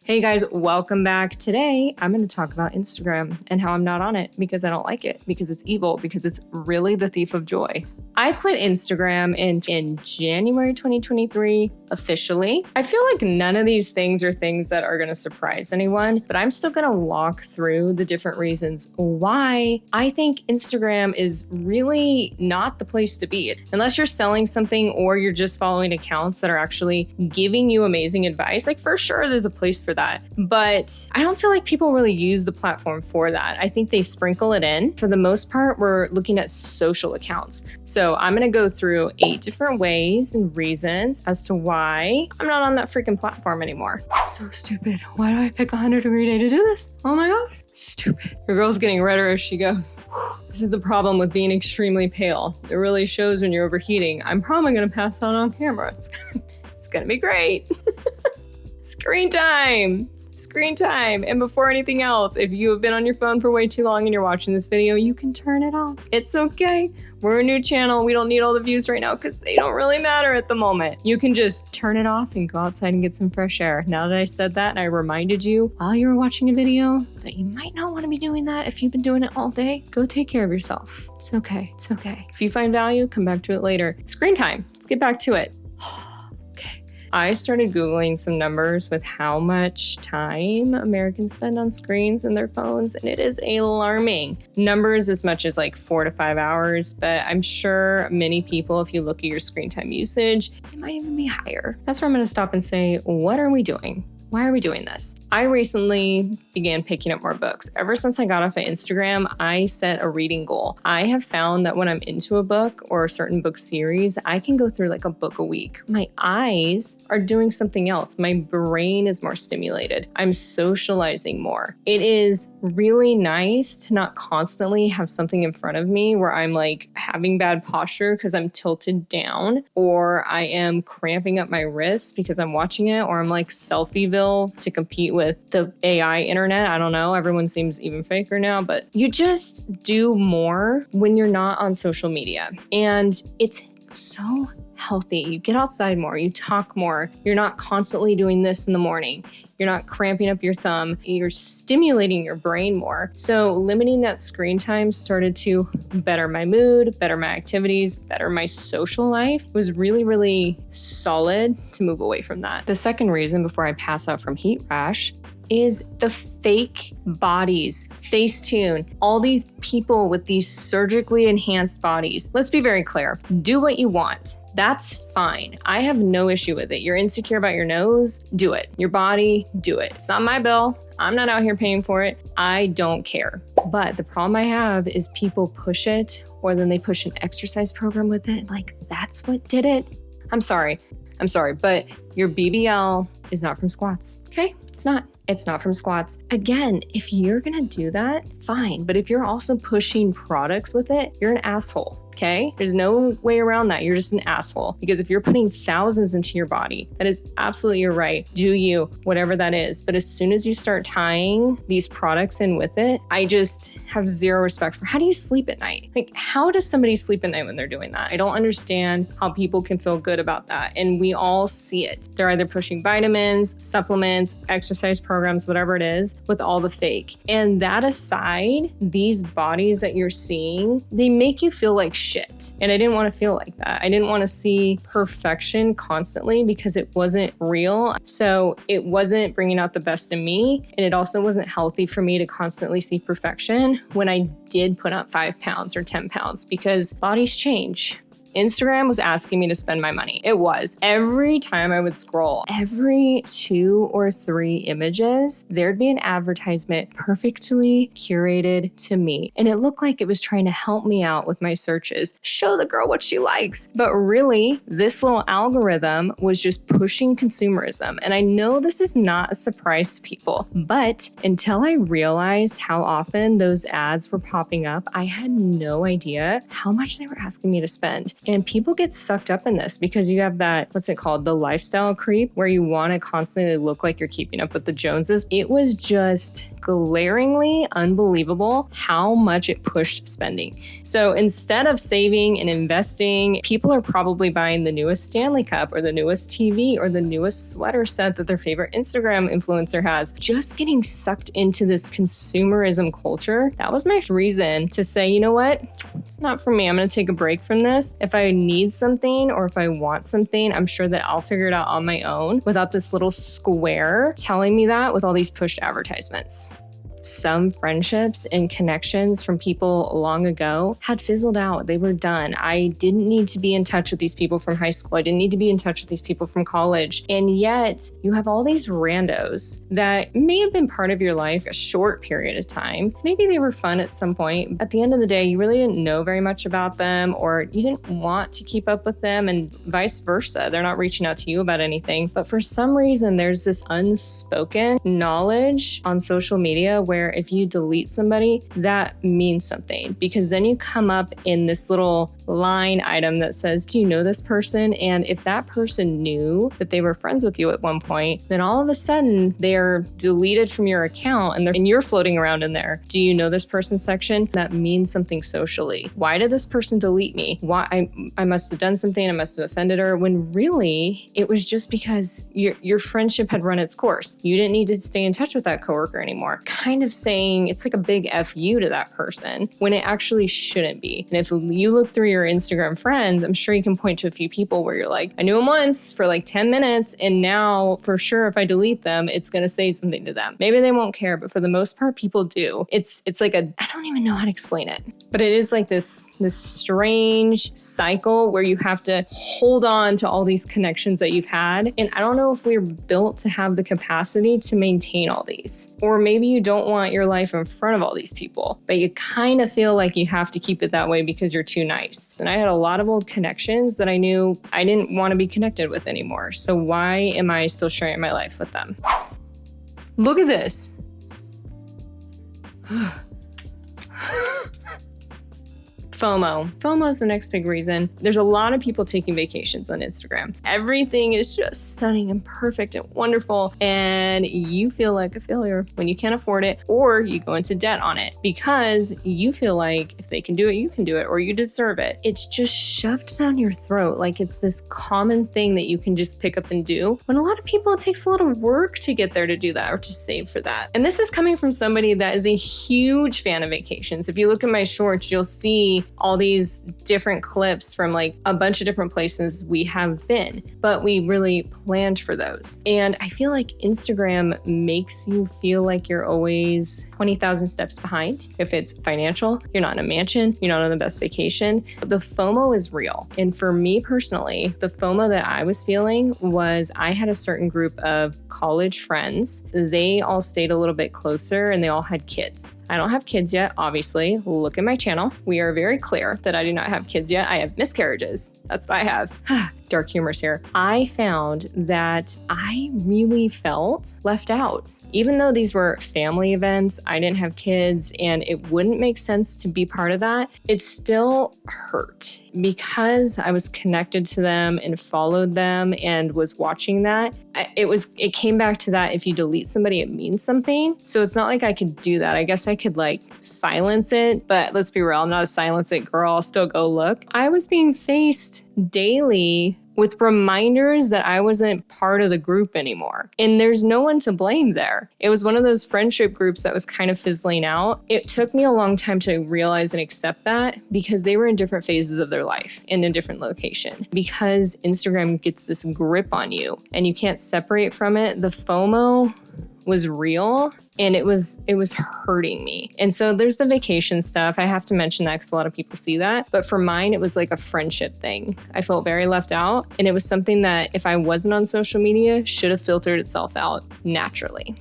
Hey guys, welcome back. Today, I'm going to talk about Instagram and how I'm not on it because I don't like it, because it's evil, because it's really the thief of joy. I quit Instagram in January 2023 officially. I feel like none of these things are things that are going to surprise anyone, but I'm still going to walk through the different reasons why I think Instagram is really not the place to be. Unless you're selling something or you're just following accounts that are actually giving you amazing advice, like for sure there's a place for that. But I don't feel like people really use the platform for that. I think they sprinkle it in. For the most part, we're looking at social accounts. So I'm going to go through 8 different ways and reasons as to why I'm not on that freaking platform anymore. So stupid. Why do I pick a 100-degree day to do this? Oh my God. Stupid. Your girl's getting redder as she goes. This is the problem with being extremely pale. It really shows when you're overheating. I'm probably going to pass out on camera. It's going to be great. Screen time. Screen time. And before anything else, if you have been on your phone for way too long and you're watching this video, you can turn it off. It's okay. We're a new channel. We don't need all the views right now because they don't really matter at the moment. You can just turn it off and go outside and get some fresh air. Now that I said that, and I reminded you while you were watching a video that you might not want to be doing that if you've been doing it all day. Go take care of yourself. It's okay. It's okay. If you find value, come back to it later. Screen time. Let's get back to it. I started Googling some numbers with how much time Americans spend on screens and their phones, and it is alarming. Numbers as much as like 4 to 5 hours, but I'm sure many people, if you look at your screen time usage, it might even be higher. That's where I'm going to stop and say, what are we doing? Why are we doing this? I recently began picking up more books. Ever since I got off of Instagram, I set a reading goal. I have found that when I'm into a book or a certain book series, I can go through like a book a week. My eyes are doing something else. My brain is more stimulated. I'm socializing more. It is really nice to not constantly have something in front of me where I'm like having bad posture because I'm tilted down, or I am cramping up my wrists because I'm watching it, or I'm like selfieville to compete with the AI internet. I don't know. Everyone seems even faker now, but you just do more when you're not on social media. And it's so healthy. You get outside more, you talk more. You're not constantly doing this in the morning. You're not cramping up your thumb. You're stimulating your brain more. So limiting that screen time started to better my mood, better my activities, better my social life. It was really, really solid to move away from that. The second reason before I pass out from heat rash is the fake bodies, Facetune, all these people with these surgically enhanced bodies. Let's be very clear. Do what you want. That's fine. I have no issue with it. You're insecure about your nose, do it. Your body, do it. It's not my bill. I'm not out here paying for it. I don't care. But the problem I have is people push it, or then they push an exercise program with it. Like, that's what did it. I'm sorry, but your BBL is not from squats, okay? It's not. It's not from squats. Again, if you're gonna do that, fine. But if you're also pushing products with it, you're an asshole. Okay? There's no way around that. You're just an asshole. Because if you're putting thousands into your body, that is absolutely your right. Do you, whatever that is. But as soon as you start tying these products in with it, I just have zero respect for how do you sleep at night? Like, how does somebody sleep at night when they're doing that? I don't understand how people can feel good about that. And we all see it. They're either pushing vitamins, supplements, exercise programs, whatever it is, with all the fake. And that aside, these bodies that you're seeing, they make you feel like shit. And I didn't want to feel like that. I didn't want to see perfection constantly because it wasn't real. So it wasn't bringing out the best in me. And it also wasn't healthy for me to constantly see perfection when I did put up 5 pounds or 10 pounds, because bodies change. Instagram was asking me to spend my money. It was. Every time I would scroll, every 2 or 3 images, there'd be an advertisement perfectly curated to me. And it looked like it was trying to help me out with my searches. Show the girl what she likes. But really, this little algorithm was just pushing consumerism. And I know this is not a surprise to people, but until I realized how often those ads were popping up, I had no idea how much they were asking me to spend. And people get sucked up in this because you have that, what's it called? The lifestyle creep, where you want to constantly look like you're keeping up with the Joneses. It was just glaringly unbelievable how much it pushed spending. So instead of saving and investing, people are probably buying the newest Stanley Cup or the newest TV or the newest sweater set that their favorite Instagram influencer has, just getting sucked into this consumerism culture. That was my reason to say, you know what? It's not for me. I'm going to take a break from this. If I need something or if I want something, I'm sure that I'll figure it out on my own without this little square telling me that with all these pushed advertisements. Some friendships and connections from people long ago had fizzled out. They were done. I didn't need to be in touch with these people from high school. I didn't need to be in touch with these people from college. And yet you have all these randos that may have been part of your life a short period of time. Maybe they were fun at some point. At the end of the day, you really didn't know very much about them, or you didn't want to keep up with them, and vice versa. They're not reaching out to you about anything. But for some reason, there's this unspoken knowledge on social media where if you delete somebody, that means something, because then you come up in this little line item that says, do you know this person? And if that person knew that they were friends with you at one point, then all of a sudden they're deleted from your account and you're floating around in there. Do you know this person section? That means something socially. Why did this person delete me? Why I must have done something. I must have offended her, when really it was just because your friendship had run its course. You didn't need to stay in touch with that coworker anymore. Kind of saying it's like a big F you to that person when it actually shouldn't be. And if you look through your Instagram friends, I'm sure you can point to a few people where you're like, I knew them once for like 10 minutes, and now for sure if I delete them, it's going to say something to them. Maybe they won't care, but for the most part, people do. It's like I don't even know how to explain it, but it is like this strange cycle where you have to hold on to all these connections that you've had. And I don't know if we're built to have the capacity to maintain all these, or maybe you don't want your life in front of all these people, but you kind of feel like you have to keep it that way because you're too nice. And I had a lot of old connections that I knew I didn't want to be connected with anymore. So why am I still sharing my life with them? Look at this. FOMO is the next big reason. There's a lot of people taking vacations on Instagram. Everything is just stunning and perfect and wonderful, and you feel like a failure when you can't afford it, or you go into debt on it because you feel like if they can do it, you can do it, or you deserve it. It's just shoved down your throat like it's this common thing that you can just pick up and do, when a lot of people, it takes a little work to get there to do that or to save for that. And this is coming from somebody that is a huge fan of vacations. If you look at my shorts, you'll see all these different clips from like a bunch of different places we have been, but we really planned for those. And I feel like Instagram makes you feel like you're always 20,000 steps behind. If it's financial, you're not in a mansion, you're not on the best vacation. The FOMO is real. And for me personally, the FOMO that I was feeling was I had a certain group of college friends. They all stayed a little bit closer and they all had kids. I don't have kids yet, obviously. Look at my channel. We are very clear that I do not have kids yet. I have miscarriages. That's what I have. Dark humors here. I found that I really felt left out. Even though these were family events, I didn't have kids, and it wouldn't make sense to be part of that, it still hurt because I was connected to them and followed them and was watching that. It came back to that if you delete somebody, it means something. So it's not like I could do that. I guess I could like silence it, but let's be real, I'm not a silence it girl. I'll still go look. I was being faced daily with reminders that I wasn't part of the group anymore. And there's no one to blame there. It was one of those friendship groups that was kind of fizzling out. It took me a long time to realize and accept that because they were in different phases of their life and in different location. Because Instagram gets this grip on you and you can't separate from it, the FOMO was real. And it was hurting me. And so there's the vacation stuff. I have to mention that because a lot of people see that. But for mine, it was like a friendship thing. I felt very left out. And it was something that if I wasn't on social media, should have filtered itself out naturally.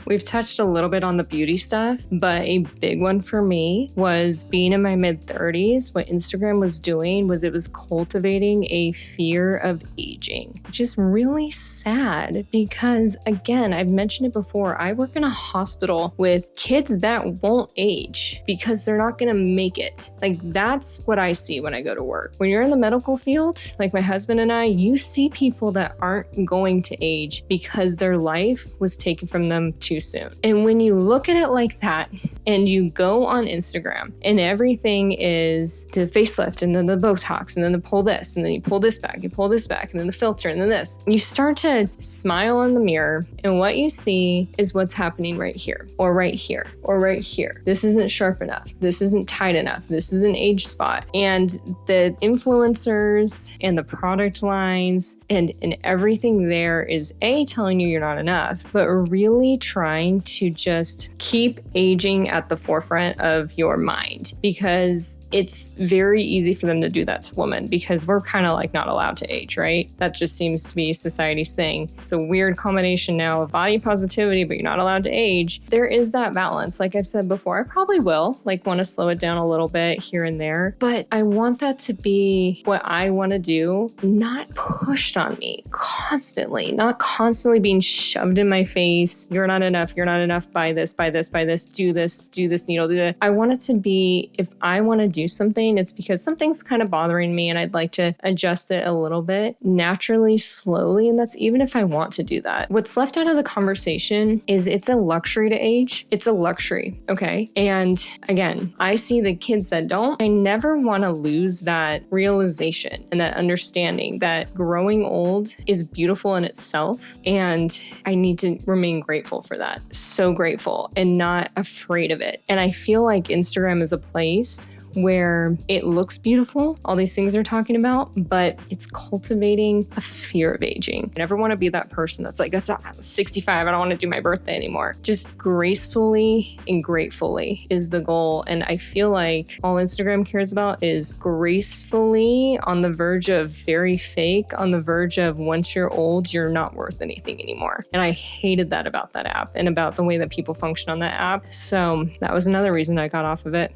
We've touched a little bit on the beauty stuff, but a big one for me was being in my mid-30s. What Instagram was doing was it was cultivating a fear of aging, which is really sad because, again, I've mentioned it before, I work in a hospital with kids that won't age because they're not going to make it. Like, that's what I see when I go to work. When you're in the medical field, like my husband and I, you see people that aren't going to age because their life was taken from them too soon. And when you look at it like that and you go on Instagram and everything is the facelift and then the Botox and then the pull this and then you pull this back, you pull this back and then the filter and then this, you start to smile in the mirror and what you see is what's happening right here or right here or right here. This isn't sharp enough. This isn't tight enough. This is an age spot. And the influencers and the product lines and everything there is telling you you're not enough, but really trying to just keep aging at the forefront of your mind because it's very easy for them to do that to women because we're kind of like not allowed to age, right? That just seems to be society's thing. It's a weird combination now of body positivity, but you're not allowed to age. There is that balance. Like I've said before, I probably will want to slow it down a little bit here and there, but I want that to be what I want to do, not pushed on me constantly, not constantly being shoved in my face. You're not enough. You're not enough. Buy this, buy this, buy this, do this needle, do that. I want it to be, if I want to do something, it's because something's kind of bothering me and I'd like to adjust it a little bit naturally, slowly. And that's even if I want to do that. What's left out of the conversation is it's a luxury to age. It's a luxury. Okay. And again, I see the kids that don't. I never want to lose that realization and that understanding that growing old is beautiful in itself. And I need to remain grateful for that. So grateful and not afraid of it. And I feel like Instagram is a place where it looks beautiful, all these things they're talking about, but it's cultivating a fear of aging. I never want to be that person that's like, that's 65, I don't want to do my birthday anymore. Just gracefully and gratefully is the goal. And I feel like all Instagram cares about is gracefully on the verge of very fake, on the verge of once you're old, you're not worth anything anymore. And I hated that about that app and about the way that people function on that app. So that was another reason I got off of it.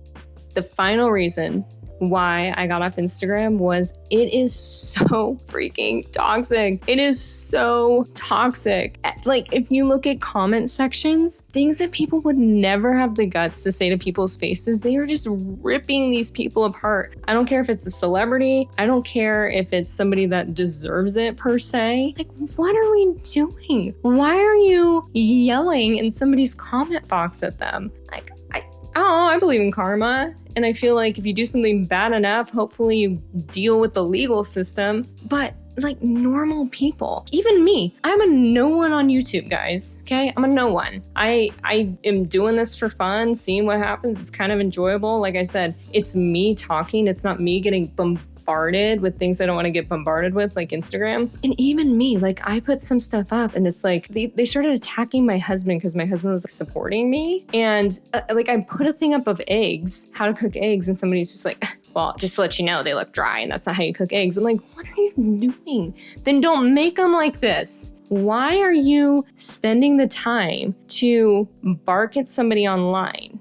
The final reason why I got off Instagram was it is so freaking toxic. It is so toxic. Like if you look at comment sections, things that people would never have the guts to say to people's faces, they are just ripping these people apart. I don't care if it's a celebrity. I don't care if it's somebody that deserves it per se. Like, what are we doing? Why are you yelling in somebody's comment box at them? Like, I don't know, I believe in karma. And I feel like if you do something bad enough, hopefully you deal with the legal system. But like normal people, even me, I'm a no one on YouTube, guys. Okay, I'm a no one. I am doing this for fun, seeing what happens. It's kind of enjoyable. Like I said, it's me talking. It's not me getting bombarded with things I don't want to get bombarded with, like Instagram. And even me, like I put some stuff up and it's like they started attacking my husband because my husband was like, supporting me. And like I put a thing up of eggs, how to cook eggs, and somebody's just like, well, just to let you know, they look dry and that's not how you cook eggs. I'm like, what are you doing? Then don't make them like this. Why are you spending the time to bark at somebody online?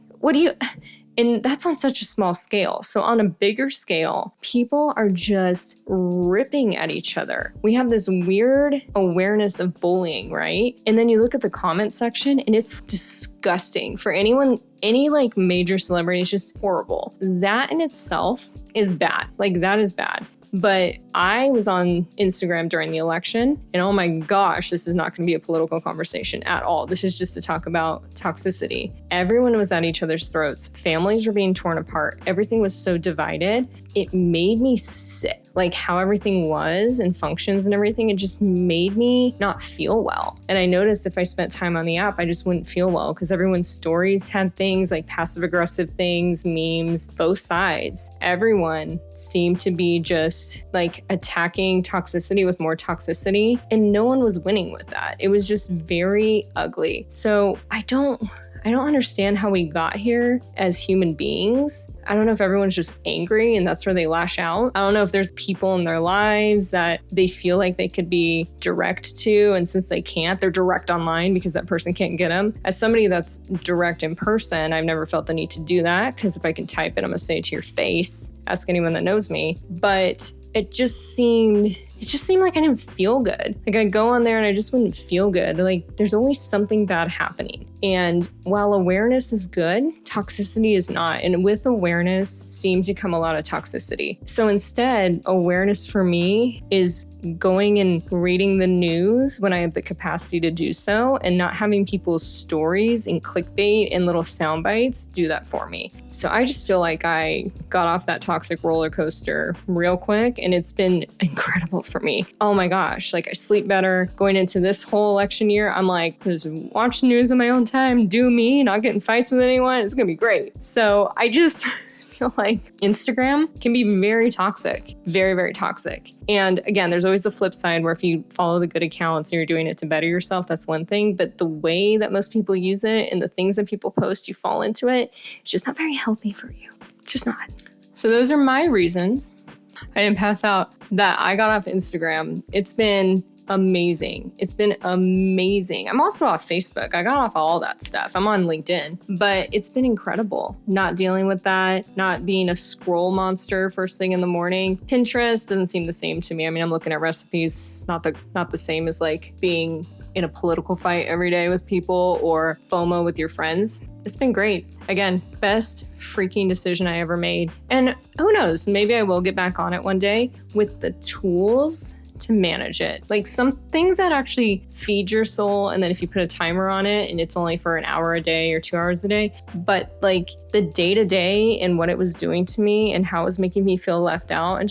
And that's on such a small scale. So on a bigger scale, people are just ripping at each other. We have this weird awareness of bullying, right? And then you look at the comment section and it's disgusting. For anyone, any like major celebrity, it's just horrible. That in itself is bad. Like that is bad. But I was on Instagram during the election and oh my gosh, this is not going to be a political conversation at all. This is just to talk about toxicity. Everyone was at each other's throats. Families were being torn apart. Everything was so divided. It made me sick. Like how everything was and functions and everything, it just made me not feel well. And I noticed if I spent time on the app, I just wouldn't feel well because everyone's stories had things like passive aggressive things, memes, both sides. Everyone seemed to be just like attacking toxicity with more toxicity and no one was winning with that. It was just very ugly. So I don't I don't understand how we got here as human beings. I don't know if everyone's just angry and that's where they lash out. I don't know if there's people in their lives that they feel like they could be direct to, and since they can't, they're direct online because that person can't get them. As somebody that's direct in person, I've never felt the need to do that, because if I can type it, I'm gonna say it to your face. Ask anyone that knows me. But it just seemed like I didn't feel good. Like I'd go on there and I just wouldn't feel good. Like there's always something bad happening. And while awareness is good, toxicity is not. And with awareness seems to come a lot of toxicity. So instead, awareness for me is going and reading the news when I have the capacity to do so, and not having people's stories and clickbait and little sound bites do that for me. So I just feel like I got off that toxic roller coaster real quick, and it's been incredible for me. Oh my gosh, like I sleep better. Going into this whole election year, I'm like, just watch the news on my own time, do me, not get in fights with anyone. It's gonna be great. So I just feel like Instagram can be very toxic, very, very toxic. And again, there's always the flip side where if you follow the good accounts and you're doing it to better yourself, that's one thing. But the way that most people use it and the things that people post, you fall into it, it's just not very healthy for you. Just not. So those are my reasons I didn't pass out that I got off Instagram. It's been amazing. It's been amazing. I'm also off Facebook. I got off all that stuff. I'm on LinkedIn, but it's been incredible not dealing with that, not being a scroll monster first thing in the morning. Pinterest doesn't seem the same to me. I mean, I'm looking at recipes. It's not the same as like being in a political fight every day with people or FOMO with your friends. It's been great. Again, best freaking decision I ever made. And who knows, maybe I will get back on it one day with the tools to manage it. Like some things that actually feed your soul, and then if you put a timer on it and it's only for an hour a day or 2 hours a day, but like the day-to-day and what it was doing to me and how it was making me feel left out, it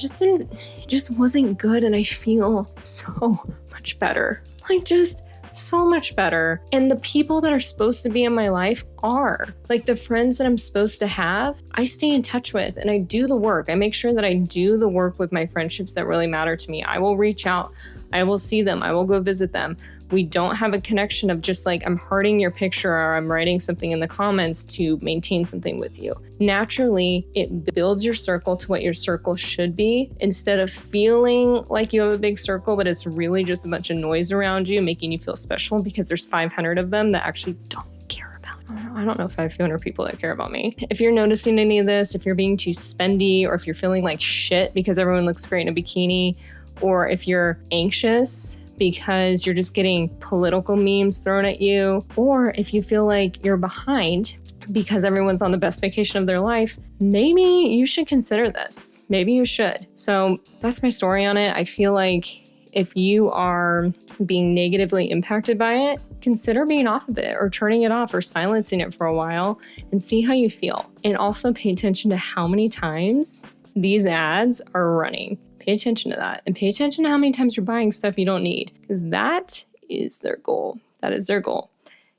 just wasn't good. And I feel so much better. Like just so much better. And the people that are supposed to be in my life are. Like the friends that I'm supposed to have, I stay in touch with and I do the work. I make sure that I do the work with my friendships that really matter to me. I will reach out. I will see them. I will go visit them. We don't have a connection of just like I'm hearting your picture or I'm writing something in the comments to maintain something with you. Naturally, it builds your circle to what your circle should be, instead of feeling like you have a big circle, but it's really just a bunch of noise around you making you feel special because there's 500 of them that actually don't care about you. I don't know if I have 500 people that care about me. If you're noticing any of this, if you're being too spendy, or if you're feeling like shit because everyone looks great in a bikini, or if you're anxious because you're just getting political memes thrown at you, or if you feel like you're behind because everyone's on the best vacation of their life, maybe you should consider this. Maybe you should. So that's my story on it. I feel like if you are being negatively impacted by it, consider being off of it or turning it off or silencing it for a while and see how you feel. And also pay attention to how many times these ads are running. Pay attention to that, and pay attention to how many times you're buying stuff you don't need, because that is their goal. That is their goal.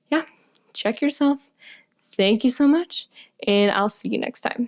Yeah, check yourself. Thank you so much, and I'll see you next time.